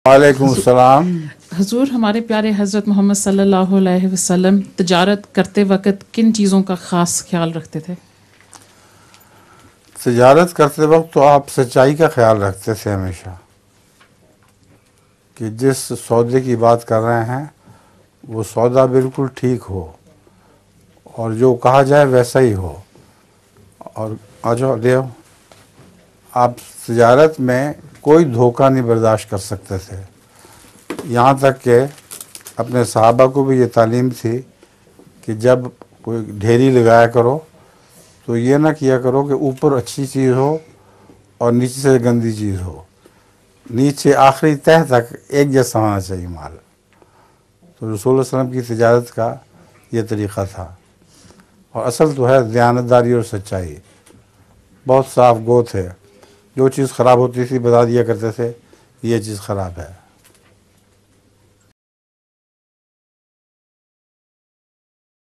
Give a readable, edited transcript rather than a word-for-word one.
وعلیکم السلام۔ حضور، ہمارے پیارے حضرت محمد صلی اللہ علیہ وسلم تجارت کرتے وقت کن چیزوں کا خاص خیال رکھتے تھے؟ تجارت کرتے وقت تو آپ سچائی کا خیال رکھتے تھے ہمیشہ، کہ جس سودے کی بات کر رہے ہیں وہ سودا بالکل ٹھیک ہو اور جو کہا جائے ویسا ہی ہو۔ اور آجو دیو، آپ تجارت میں کوئی دھوکہ نہیں برداشت کر سکتے تھے، یہاں تک کہ اپنے صحابہ کو بھی یہ تعلیم تھی کہ جب کوئی ڈھیری لگایا کرو تو یہ نہ کیا کرو کہ اوپر اچھی چیز ہو اور نیچے سے گندی چیز ہو، نیچے آخری تہہ تک ایک جیسا ہونا چاہیے مال۔ تو رسول اللہ علیہ وسلم کی تجارت کا یہ طریقہ تھا، اور اصل تو ہے دیانتداری اور سچائی۔ بہت صاف گو تھے، جو چیز خراب ہوتی تھی بتا دیا کرتے تھے یہ چیز خراب ہے۔